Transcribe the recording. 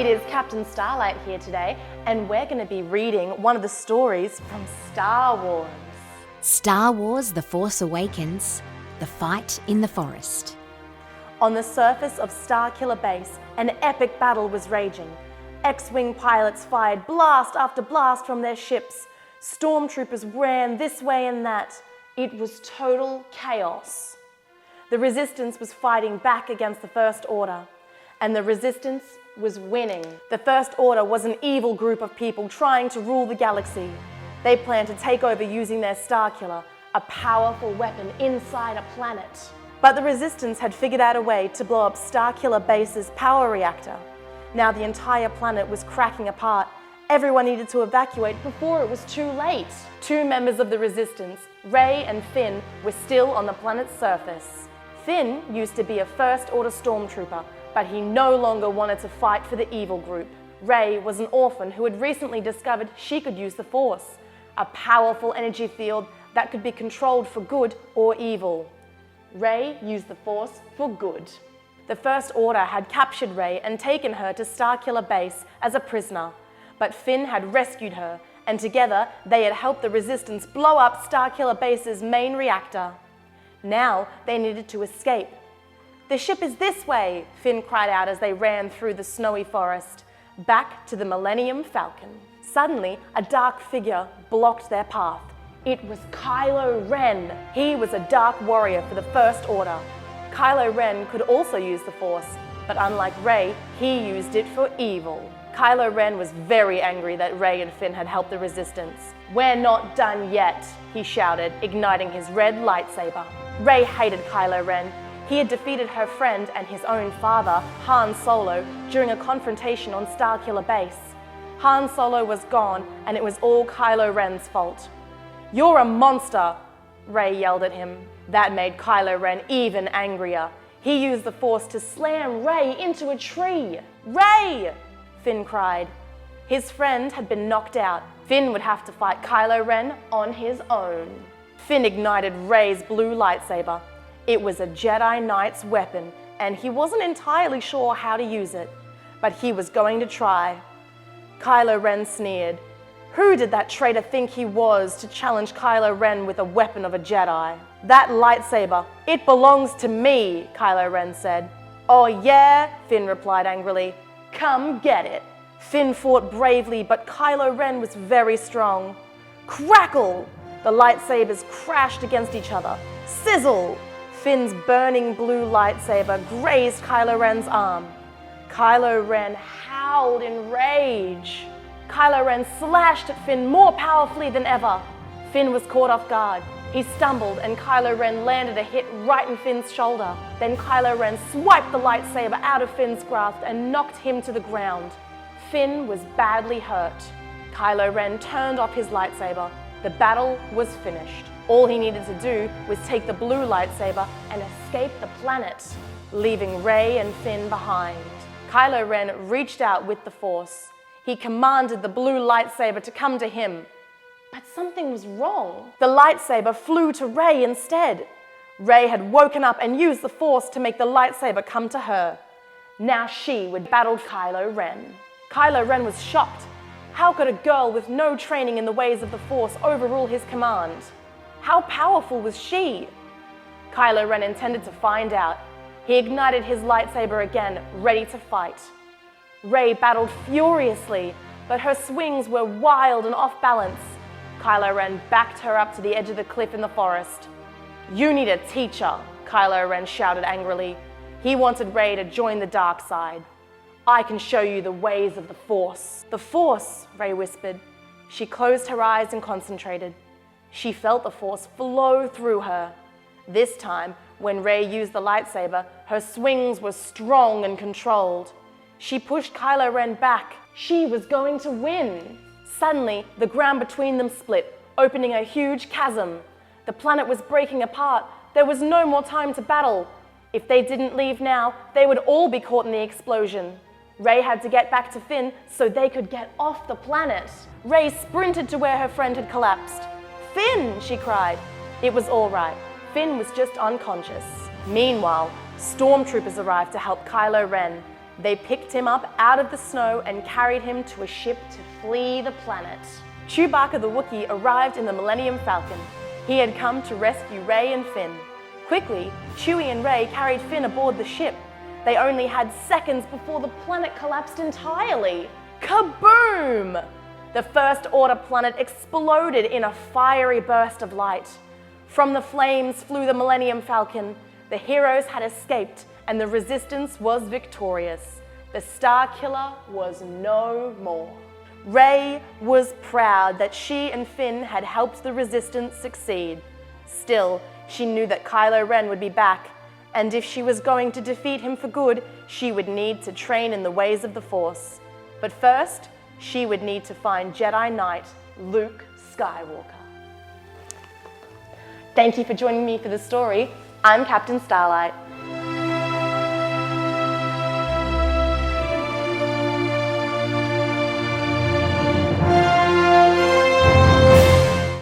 It is Captain Starlight here today, and we're going to be reading one of the stories from Star Wars. Star Wars: The Force Awakens, The Fight in the Forest. On the surface of Starkiller Base, an epic battle was raging. X-Wing pilots fired blast after blast from their ships. Stormtroopers ran this way and that. It was total chaos. The Resistance was fighting back against the First Order, and the Resistance was winning. The First Order was an evil group of people trying to rule the galaxy. They planned to take over using their Starkiller, a powerful weapon inside a planet. But the Resistance had figured out a way to blow up Starkiller Base's power reactor. Now the entire planet was cracking apart. Everyone needed to evacuate before it was too late. Two members of the Resistance, Rey and Finn, were still on the planet's surface. Finn used to be a First Order Stormtrooper, but he no longer wanted to fight for the evil group. Rey was an orphan who had recently discovered she could use the Force, a powerful energy field that could be controlled for good or evil. Rey used the Force for good. The First Order had captured Rey and taken her to Starkiller Base as a prisoner, but Finn had rescued her, and together they had helped the Resistance blow up Starkiller Base's main reactor. Now they needed to escape. "The ship is this way," Finn cried out as they ran through the snowy forest, back to the Millennium Falcon. Suddenly, a dark figure blocked their path. It was Kylo Ren. He was a dark warrior for the First Order. Kylo Ren could also use the Force, but unlike Rey, he used it for evil. Kylo Ren was very angry that Rey and Finn had helped the Resistance. "We're not done yet," he shouted, igniting his red lightsaber. Rey hated Kylo Ren. He had defeated her friend and his own father, Han Solo, during a confrontation on Starkiller Base. Han Solo was gone, and it was all Kylo Ren's fault. "You're a monster," Rey yelled at him. That made Kylo Ren even angrier. He used the Force to slam Rey into a tree. "Rey!" Finn cried. His friend had been knocked out. Finn would have to fight Kylo Ren on his own. Finn ignited Rey's blue lightsaber. It was a Jedi Knight's weapon, and he wasn't entirely sure how to use it, but he was going to try. Kylo Ren sneered. Who did that traitor think he was to challenge Kylo Ren with a weapon of a Jedi? "That lightsaber, it belongs to me," Kylo Ren said. "Oh yeah?" Finn replied angrily. "Come get it." Finn fought bravely, but Kylo Ren was very strong. Crackle! The lightsabers crashed against each other. Sizzle! Finn's burning blue lightsaber grazed Kylo Ren's arm. Kylo Ren howled in rage. Kylo Ren slashed at Finn more powerfully than ever. Finn was caught off guard. He stumbled and Kylo Ren landed a hit right in Finn's shoulder. Then Kylo Ren swiped the lightsaber out of Finn's grasp and knocked him to the ground. Finn was badly hurt. Kylo Ren turned off his lightsaber. The battle was finished. All he needed to do was take the blue lightsaber and escape the planet, leaving Rey and Finn behind. Kylo Ren reached out with the Force. He commanded the blue lightsaber to come to him. But something was wrong. The lightsaber flew to Rey instead. Rey had woken up and used the Force to make the lightsaber come to her. Now she would battle Kylo Ren. Kylo Ren was shocked. How could a girl with no training in the ways of the Force overrule his command? How powerful was she? Kylo Ren intended to find out. He ignited his lightsaber again, ready to fight. Rey battled furiously, but her swings were wild and off balance. Kylo Ren backed her up to the edge of the cliff in the forest. "You need a teacher," Kylo Ren shouted angrily. He wanted Rey to join the dark side. "I can show you the ways of the Force." "The Force," Rey whispered. She closed her eyes and concentrated. She felt the Force flow through her. This time, when Rey used the lightsaber, her swings were strong and controlled. She pushed Kylo Ren back. She was going to win. Suddenly, the ground between them split, opening a huge chasm. The planet was breaking apart. There was no more time to battle. If they didn't leave now, they would all be caught in the explosion. Rey had to get back to Finn so they could get off the planet. Rey sprinted to where her friend had collapsed. "Finn!" she cried. It was all right. Finn was just unconscious. Meanwhile, stormtroopers arrived to help Kylo Ren. They picked him up out of the snow and carried him to a ship to flee the planet. Chewbacca the Wookiee arrived in the Millennium Falcon. He had come to rescue Rey and Finn. Quickly, Chewie and Rey carried Finn aboard the ship. They only had seconds before the planet collapsed entirely. Kaboom! The First Order planet exploded in a fiery burst of light. From the flames flew the Millennium Falcon. The heroes had escaped, and the Resistance was victorious. The Starkiller was no more. Rey was proud that she and Finn had helped the Resistance succeed. Still, she knew that Kylo Ren would be back, and if she was going to defeat him for good, she would need to train in the ways of the Force. But first, she would need to find Jedi Knight Luke Skywalker. Thank you for joining me for the story. I'm Captain Starlight.